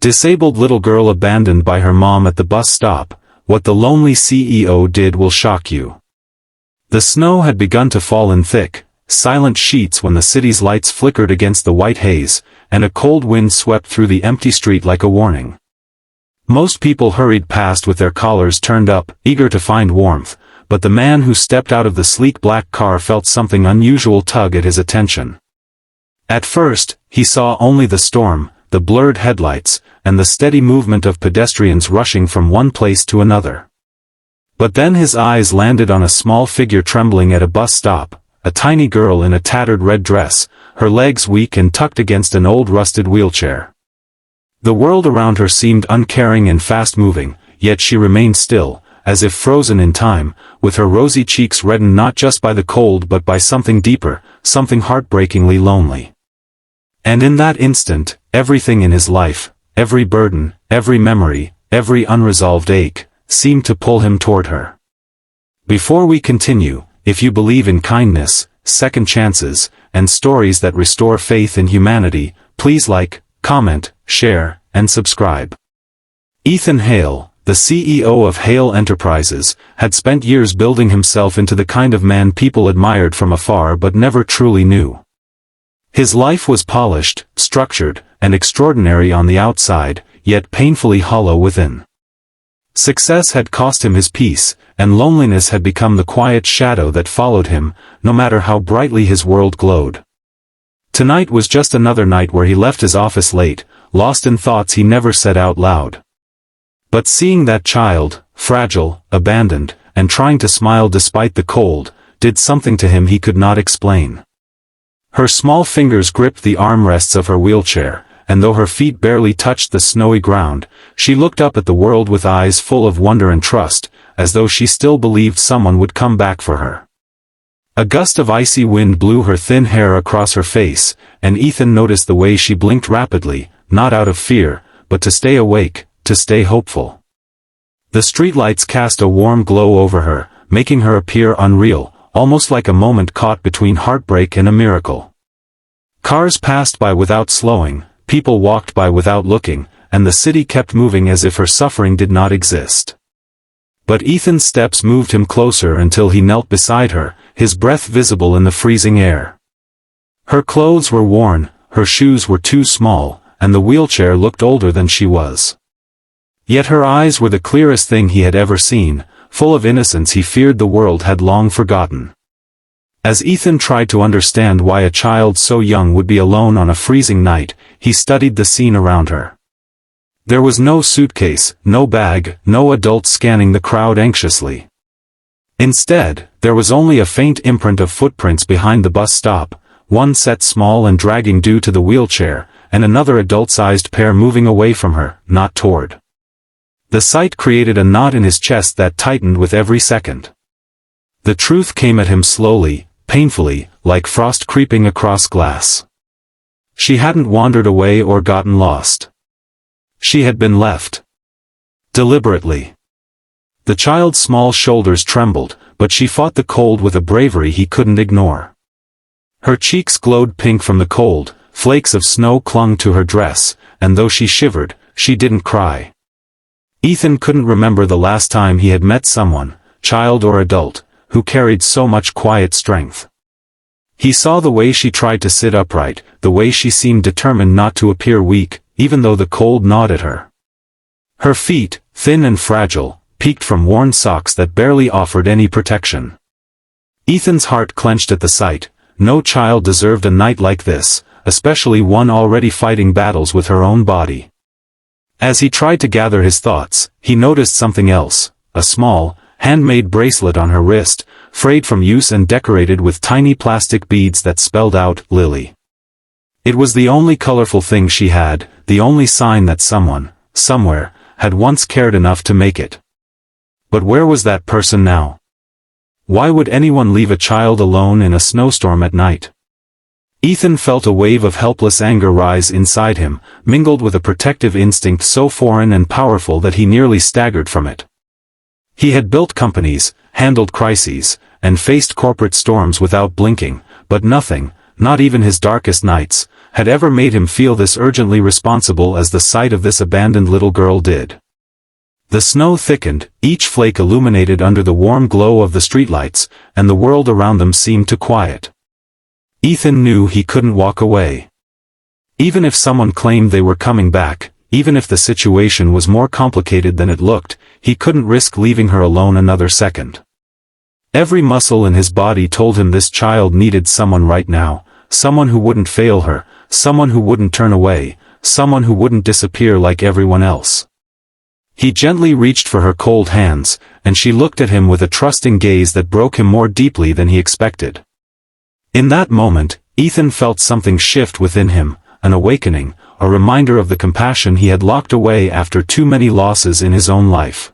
Disabled little girl abandoned by her mom at the bus stop. What the lonely CEO did will shock you. The snow had begun to fall in thick, silent sheets when the city's lights flickered against the white haze, and a cold wind swept through the empty street like a warning. Most people hurried past with their collars turned up, eager to find warmth, but the man who stepped out of the sleek black car felt something unusual tug at his attention. At first, he saw only the storm, the blurred headlights, and the steady movement of pedestrians rushing from one place to another. But then his eyes landed on a small figure trembling at a bus stop, a tiny girl in a tattered red dress, her legs weak and tucked against an old rusted wheelchair. The world around her seemed uncaring and fast-moving, yet she remained still, as if frozen in time, with her rosy cheeks reddened not just by the cold but by something deeper, something heartbreakingly lonely. And in that instant, everything in his life, every burden, every memory, every unresolved ache, seemed to pull him toward her. Before we continue, if you believe in kindness, second chances, and stories that restore faith in humanity, please like, comment, share, and subscribe. Ethan Hale, the CEO of Hale Enterprises, had spent years building himself into the kind of man people admired from afar but never truly knew. His life was polished, structured, and extraordinary on the outside, yet painfully hollow within. Success had cost him his peace, and loneliness had become the quiet shadow that followed him, no matter how brightly his world glowed. Tonight was just another night where he left his office late, lost in thoughts he never said out loud. But seeing that child, fragile, abandoned, and trying to smile despite the cold, did something to him he could not explain. Her small fingers gripped the armrests of her wheelchair, and though her feet barely touched the snowy ground, she looked up at the world with eyes full of wonder and trust, as though she still believed someone would come back for her. A gust of icy wind blew her thin hair across her face, and Ethan noticed the way she blinked rapidly, not out of fear, but to stay awake, to stay hopeful. The streetlights cast a warm glow over her, making her appear unreal, almost like a moment caught between heartbreak and a miracle. Cars passed by without slowing, people walked by without looking, and the city kept moving as if her suffering did not exist. But Ethan's steps moved him closer until he knelt beside her, his breath visible in the freezing air. Her clothes were worn, her shoes were too small, and the wheelchair looked older than she was. Yet her eyes were the clearest thing he had ever seen, full of innocence he feared the world had long forgotten. As Ethan tried to understand why a child so young would be alone on a freezing night, he studied the scene around her. There was no suitcase, no bag, no adult scanning the crowd anxiously. Instead, there was only a faint imprint of footprints behind the bus stop, one set small and dragging due to the wheelchair, and another adult-sized pair moving away from her, not toward. The sight created a knot in his chest that tightened with every second. The truth came at him slowly, painfully, like frost creeping across glass. She hadn't wandered away or gotten lost. She had been left. Deliberately. The child's small shoulders trembled, but she fought the cold with a bravery he couldn't ignore. Her cheeks glowed pink from the cold, flakes of snow clung to her dress, and though she shivered, she didn't cry. Ethan couldn't remember the last time he had met someone, child or adult, who carried so much quiet strength. He saw the way she tried to sit upright, the way she seemed determined not to appear weak, even though the cold gnawed at her. Her feet, thin and fragile, peeked from worn socks that barely offered any protection. Ethan's heart clenched at the sight. No child deserved a night like this, especially one already fighting battles with her own body. As he tried to gather his thoughts, he noticed something else, a small, handmade bracelet on her wrist, frayed from use and decorated with tiny plastic beads that spelled out, Lily. It was the only colorful thing she had, the only sign that someone, somewhere, had once cared enough to make it. But where was that person now? Why would anyone leave a child alone in a snowstorm at night? Ethan felt a wave of helpless anger rise inside him, mingled with a protective instinct so foreign and powerful that he nearly staggered from it. He had built companies, handled crises, and faced corporate storms without blinking, but nothing, not even his darkest nights, had ever made him feel this urgently responsible as the sight of this abandoned little girl did. The snow thickened, each flake illuminated under the warm glow of the streetlights, and the world around them seemed to quiet. Ethan knew he couldn't walk away. Even if someone claimed they were coming back, even if the situation was more complicated than it looked, he couldn't risk leaving her alone another second. Every muscle in his body told him this child needed someone right now, someone who wouldn't fail her, someone who wouldn't turn away, someone who wouldn't disappear like everyone else. He gently reached for her cold hands, and she looked at him with a trusting gaze that broke him more deeply than he expected. In that moment, Ethan felt something shift within him, an awakening, a reminder of the compassion he had locked away after too many losses in his own life.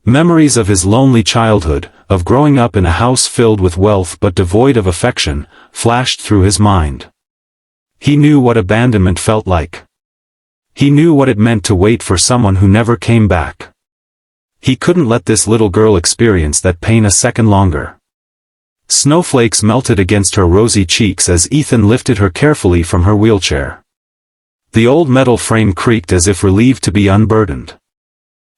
Memories of his lonely childhood, of growing up in a house filled with wealth but devoid of affection, flashed through his mind. He knew what abandonment felt like. He knew what it meant to wait for someone who never came back. He couldn't let this little girl experience that pain a second longer. Snowflakes melted against her rosy cheeks as Ethan lifted her carefully from her wheelchair. The old metal frame creaked as if relieved to be unburdened.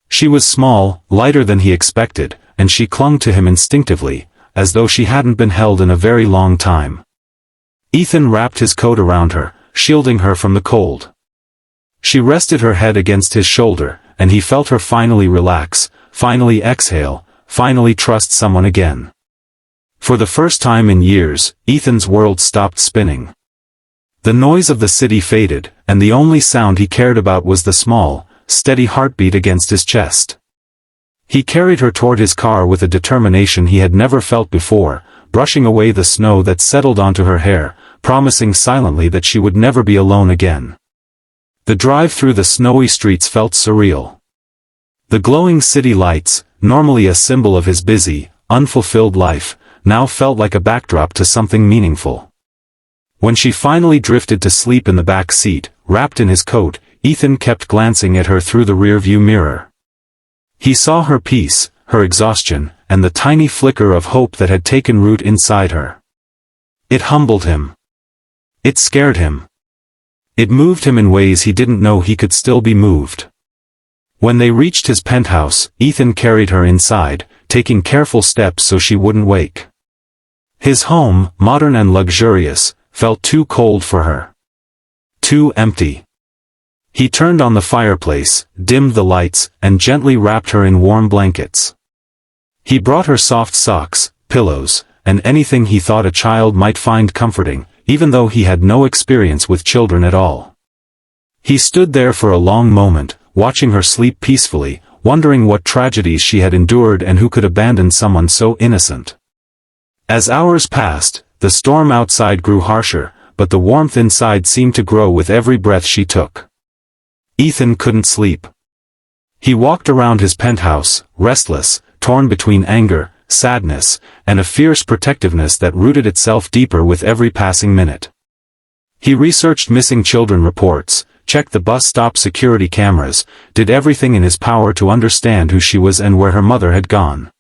She was small, lighter than he expected, and she clung to him instinctively, as though she hadn't been held in a very long time. Ethan wrapped his coat around her, shielding her from the cold. She rested her head against his shoulder, and he felt her finally relax, finally exhale, finally trust someone again. For the first time in years, Ethan's world stopped spinning. The noise of the city faded, and the only sound he cared about was the small, steady heartbeat against his chest. He carried her toward his car with a determination he had never felt before, brushing away the snow that settled onto her hair, promising silently that she would never be alone again. The drive through the snowy streets felt surreal. The glowing city lights, normally a symbol of his busy, unfulfilled life, now felt like a backdrop to something meaningful. When she finally drifted to sleep in the back seat, wrapped in his coat, Ethan kept glancing at her through the rearview mirror. He saw her peace, her exhaustion, and the tiny flicker of hope that had taken root inside her. It humbled him. It scared him. It moved him in ways he didn't know he could still be moved. When they reached his penthouse, Ethan carried her inside, taking careful steps so she wouldn't wake. His home, modern and luxurious, felt too cold for her. Too empty. He turned on the fireplace, dimmed the lights, and gently wrapped her in warm blankets. He brought her soft socks, pillows, and anything he thought a child might find comforting, even though he had no experience with children at all. He stood there for a long moment, watching her sleep peacefully, wondering what tragedies she had endured and who could abandon someone so innocent. As hours passed, the storm outside grew harsher, but the warmth inside seemed to grow with every breath she took. Ethan couldn't sleep. He walked around his penthouse, restless, torn between anger, sadness, and a fierce protectiveness that rooted itself deeper with every passing minute. He researched missing children reports, checked the bus stop security cameras, did everything in his power to understand who she was and where her mother had gone.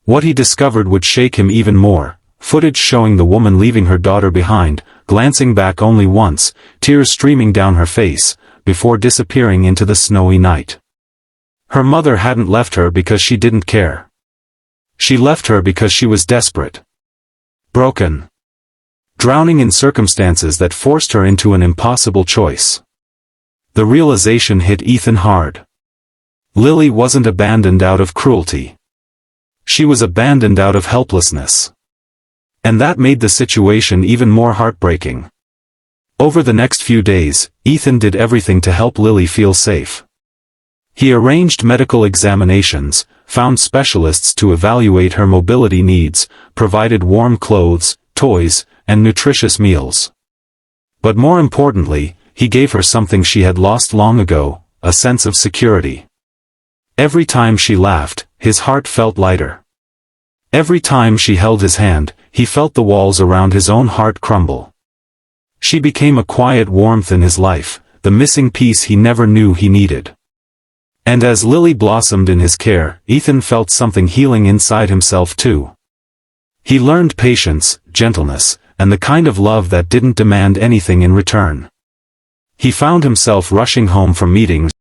What he discovered would shake him even more, footage showing the woman leaving her daughter behind, glancing back only once, tears streaming down her face, before disappearing into the snowy night. Her mother hadn't left her because she didn't care. She left her because she was desperate. Broken. Drowning in circumstances that forced her into an impossible choice. The realization hit Ethan hard. Lily wasn't abandoned out of cruelty. She was abandoned out of helplessness. And that made the situation even more heartbreaking. Over the next few days, Ethan did everything to help Lily feel safe. He arranged medical examinations, found specialists to evaluate her mobility needs, provided warm clothes, toys, and nutritious meals. But more importantly, he gave her something she had lost long ago, a sense of security. Every time she laughed, his heart felt lighter. Every time she held his hand, he felt the walls around his own heart crumble. She became a quiet warmth in his life, the missing piece he never knew he needed. And as Lily blossomed in his care, Ethan felt something healing inside himself too. He learned patience, gentleness, and the kind of love that didn't demand anything in return. He found himself rushing home from meetings